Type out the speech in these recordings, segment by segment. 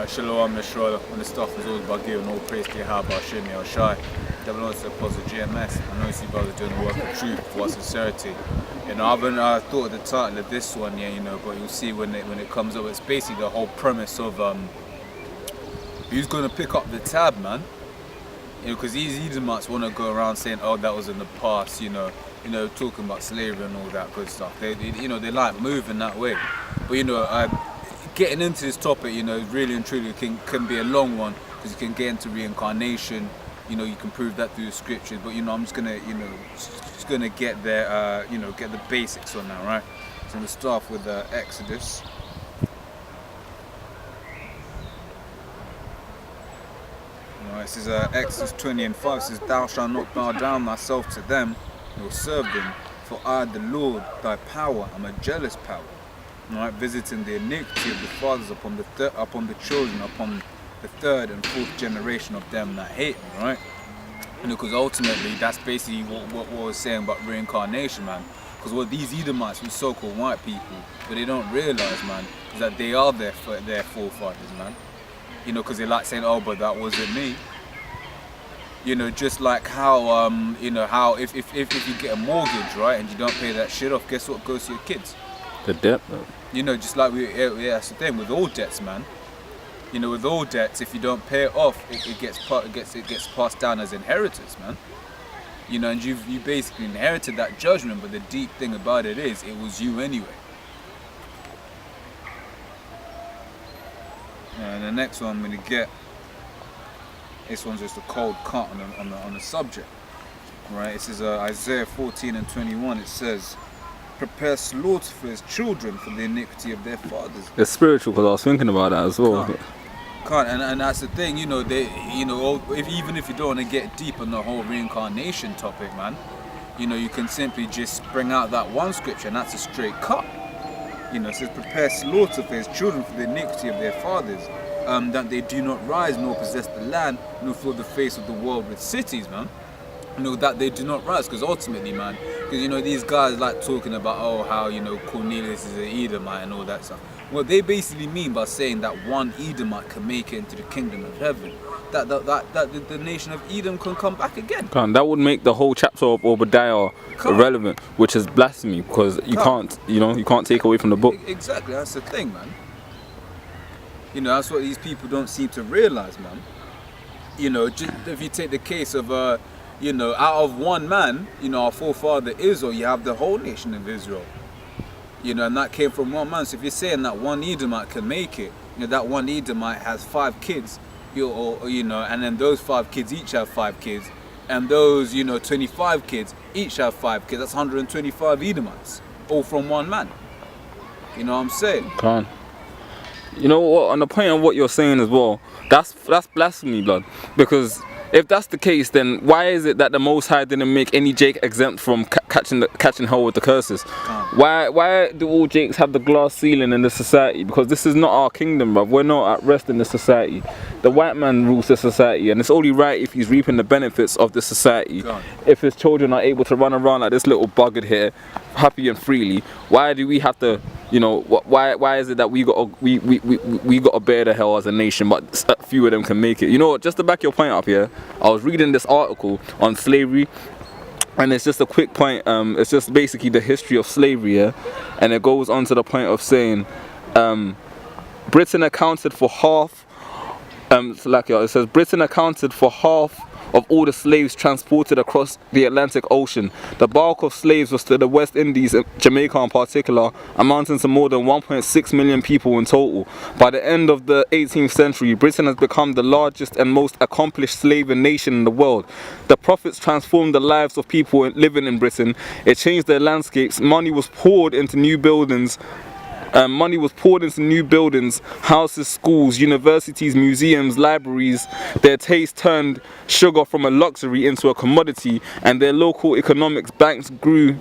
Shalom, Yeshua, when the stuff is always about giving all praise to Yahweh, Hashem, Yahushai. Devil also opposed to GMS. I know you see brothers doing the work of truth for sincerity. You know, I haven't thought of the title of this one yet, you know, but you'll see when it comes up. It's basically the whole premise of who's going to pick up the tab, man. You know, because these Edomites want to go around saying, oh, that was in the past, you know, talking about slavery and all that good stuff. They like moving that way. But, you know, getting into this topic, you know, really and truly can be a long one, because you can get into reincarnation. You know, you can prove that through the scriptures. But, you know, I'm just gonna, you know, just gonna get there, you know, get the basics on that, right? So I'm gonna start with Exodus. It says Exodus 20:5 says, "Thou shalt not bow down thyself to them, nor serve them, for I, the Lord, thy power, am a jealous power, right, visiting the iniquity of the fathers upon the children, upon the third and fourth generation of them that hate me," right? You know, because ultimately that's basically what we're saying about reincarnation, man. Because what these Edomites, these so-called white people, what they don't realize, man, is that they are their forefathers, man. You know, because they like saying, oh, but that wasn't me. You know, just like how, you know, how if you get a mortgage, right, and you don't pay that shit off, guess what goes to your kids? The debt, man. You know, just like that's the thing with all debts, man. You know, with all debts, if you don't pay it off, it gets passed down as inheritance, man. You know, and you basically inherited that judgment, but the deep thing about it is, it was you anyway. And the next one I'm going to get, this one's just a cold cut on the subject, right? It says Isaiah 14:21. It says, "Prepare slaughter for his children for the iniquity of their fathers." It's spiritual, because I was thinking about that as well. Can't. And that's the thing, you know. Even if you don't want to get deep on the whole reincarnation topic, man, you know, you can simply just bring out that one scripture, and that's a straight cut. You know, it says, "Prepare slaughter for his children for the iniquity of their fathers, that they do not rise nor possess the land, nor fill the face of the world with cities," man. You know, that they do not rise, because ultimately, man, because, you know, these guys like talking about, oh, how, you know, Cornelius is an Edomite and all that stuff. What they basically mean by saying that one Edomite can make it into the kingdom of heaven, that the nation of Edom can come back again. That would make the whole chapter of Obadiah irrelevant, which is blasphemy, because you can't take away from the book. Exactly, that's the thing, man. You know, that's what these people don't seem to realize, man. You know, just if you take the case of you know, out of one man, you know, our forefather Israel, you have the whole nation of Israel. You know, and that came from one man. So if you're saying that one Edomite can make it, you know, that one Edomite has 5 kids, you know, and then those 5 kids each have 5 kids, and those, you know, 25 kids each have 5 kids. That's 125 Edomites, all from one man. You know what I'm saying? You know what? On the point of what you're saying as well, that's blasphemy, blood, because if that's the case, then why is it that the Most High didn't make any Jake exempt from catching hell with the curses? Why do all Jakes have the glass ceiling in the society? Because this is not our kingdom, bruv. We're not at rest in this society. The white man rules the society, and it's only right if he's reaping the benefits of the society. If his children are able to run around like this little buggered here, happy and freely, why do we have to, you know, why is it that we got to bear the hell as a nation, but a few of them can make it? You know what, just to back your point up here, I was reading this article on slavery, and it's just a quick point. It's just basically the history of slavery, yeah? And it goes on to the point of saying Britain accounted for half. It says Britain accounted for half of all the slaves transported across the Atlantic Ocean. The bulk of slaves was to the West Indies, Jamaica in particular, amounting to more than 1.6 million people in total. By the end of the 18th century, Britain has become the largest and most accomplished slaving nation in the world. The profits transformed the lives of people living in Britain. It changed their landscapes. Money was poured into new buildings, houses, schools, universities, museums, libraries. Their taste turned sugar from a luxury into a commodity, and their local economics banks grew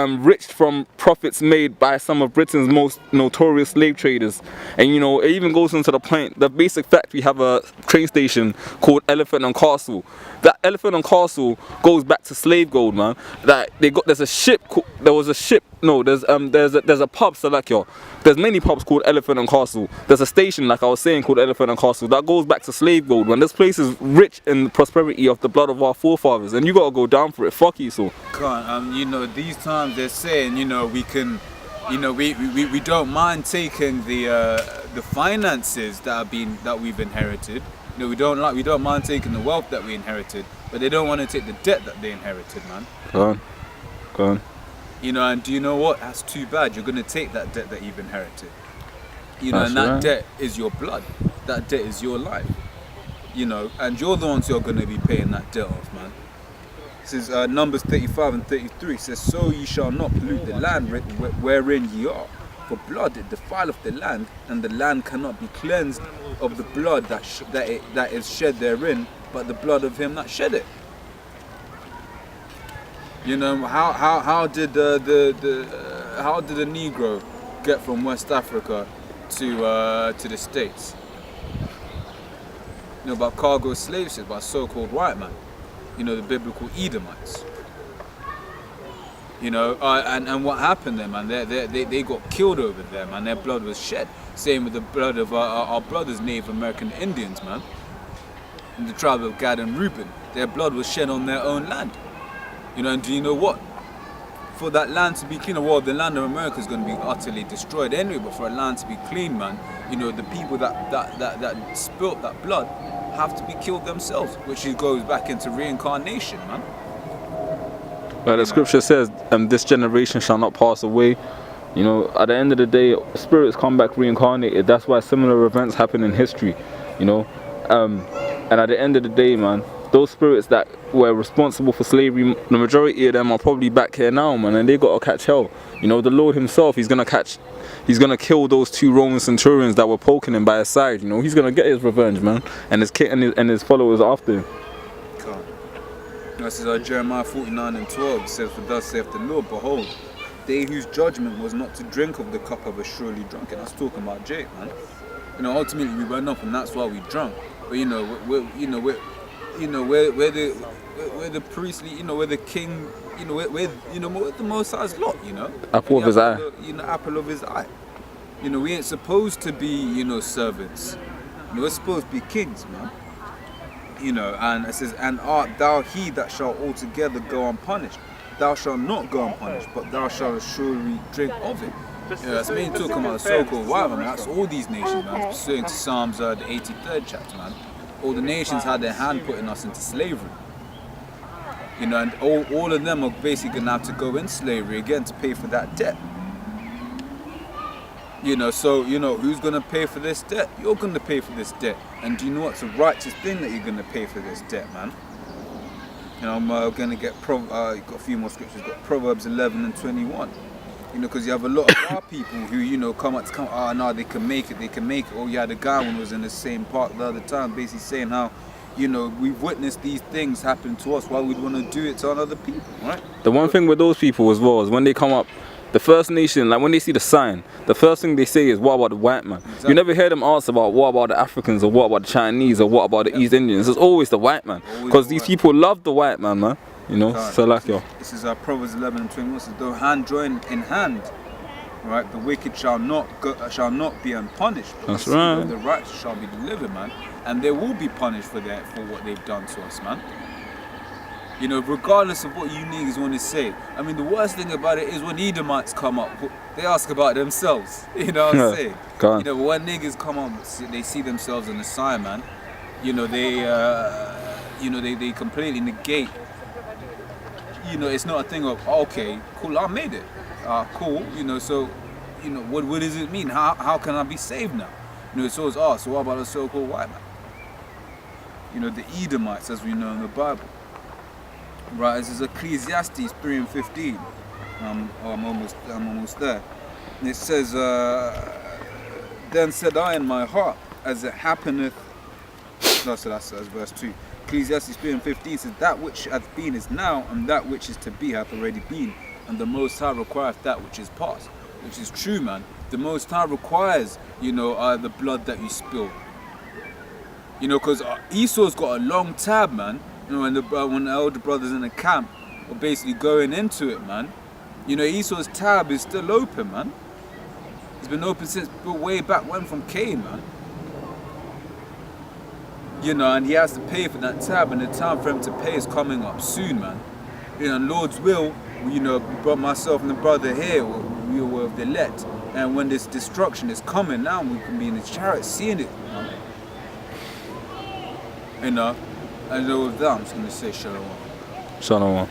rich from profits made by some of Britain's most notorious slave traders. And you know, it even goes into the point, the basic fact, we have a train station called Elephant and Castle. That Elephant and Castle goes back to slave gold, man. That there's a ship, there's a pub, Salakio. There's many pubs called Elephant and Castle. There's a station, like I was saying, called Elephant and Castle. That goes back to slave gold, man. This place is rich in the prosperity of the blood of our forefathers, and you gotta go down for it. Fuck you, so. Can't, you know, these times they're saying, you know, we can, you know, we don't mind taking the finances that we've inherited. You know, we don't mind taking the wealth that we inherited, but they don't want to take the debt that they inherited, man. Go on. You know, and do you know what? That's too bad. You're gonna take that debt that you've inherited. You know, That's and that right. debt is your blood. That debt is your life. You know, and you're the ones who are gonna be paying that debt off, man. This is Numbers 35 and 33. It says, "So ye shall not pollute the land wherein ye are, for blood it defileth the land, and the land cannot be cleansed of the blood that is shed therein, but the blood of him that shed it." You know, how did the Negro get from West Africa to the States? You know, by cargo slave ships, by so-called white man. You know, the biblical Edomites. You know, and what happened there, man? They got killed over there, man. Their blood was shed. Same with the blood of our brothers, Native American Indians, man. In the tribe of Gad and Reuben, their blood was shed on their own land. You know, and do you know what? For that land to be clean, well, the land of America is going to be utterly destroyed anyway. But for a land to be clean, man, you know, the people that spilt that blood have to be killed themselves, which goes back into reincarnation, man. Well, the scripture says, "This generation shall not pass away." You know, at the end of the day, spirits come back reincarnated. That's why similar events happen in history. You know, and at the end of the day, man, those spirits that were responsible for slavery, the majority of them are probably back here now, man, and they gotta catch hell. You know, the Lord himself, he's gonna kill those 2 Roman centurions that were poking him by his side. You know, he's gonna get his revenge, man, and his followers after him. This is Jeremiah 49 and 12. It says, "For thus saith the Lord, behold, they whose judgment was not to drink of the cup of a surely drunken." That's talking about Jake, man. You know, ultimately we went up, and that's why we drunk. But you know, we're the priestly, you know, we're the king, you know, we're the Most High's lot, you know. Apple of his eye. You know, apple of his eye. You know, we ain't supposed to be, you know, servants. You know, we're supposed to be kings, man. You know, and it says, "And art thou he that shall altogether go unpunished? Thou shalt not go unpunished, but thou shalt surely drink of it." You know, that's me talking about the so-called white man. That's all these nations, man. Pursuing to Psalms, the 83rd chapter, man. All the nations had their hand putting us into slavery. You know, and all of them are basically gonna have to go in slavery again to pay for that debt. You know, so, you know, who's gonna pay for this debt? You're gonna pay for this debt. And do you know what's a righteous thing that you're gonna pay for this debt, man? You know, I'm gonna get got a few more scriptures. Got Proverbs 11 and 21. You know, because you have a lot of our people who, you know, come, oh no, they can make it. Oh yeah, the guy one was in the same park the other time, basically saying how, you know, we've witnessed these things happen to us. Why we'd want to do it to other people, right? The one thing with those people as well is when they come up, the First Nation, like when they see the sign, the first thing they say is, "What about the white man?" Exactly. You never hear them ask about what about the Africans or what about the Chinese or what about the East Indians. It's always the white man, because these people love the white man, man. You know, so like yo. This is Proverbs 11 and 21. It says, "Though hand join in hand, right, the wicked shall not be unpunished, but That's the seed right. of the righteous shall be delivered, man. And they will be punished for what they've done to us, man. You know, regardless of what you niggas want to say. I mean, the worst thing about it is when Edomites come up, they ask about themselves. You know what I'm saying? You know, when niggas come up, they see themselves in the sign, man. You know, they completely negate. You know, it's not a thing of, okay, cool, I made it. Cool, you know, so, you know, what does it mean? How can I be saved now? You know, it's always, so what about the so-called white man? You know, the Edomites, as we know in the Bible. Right, this is Ecclesiastes 3 and 15. I'm almost there. And it says, "Then said I in my heart, as it happeneth." No, so that's verse 2. Ecclesiastes 3 and 15 says, "That which hath been is now, and that which is to be hath already been. and the Most High requireth that which is past, which is true, man. The Most High requires, you know, the blood that you spill. You know, because Esau's got a long tab, man. You know, when the elder brothers in the camp were basically going into it, man. You know, Esau's tab is still open, man. It's been open since way back when from Cain, man. You know, and he has to pay for that tab, and the time for him to pay is coming up soon, man. You know, Lord's will, you know, brought myself and the brother here, we were of the elect. And when this destruction is coming now, we can be in the chariot seeing it, man. You know, and with that, I'm just going to say shalom. Shalom.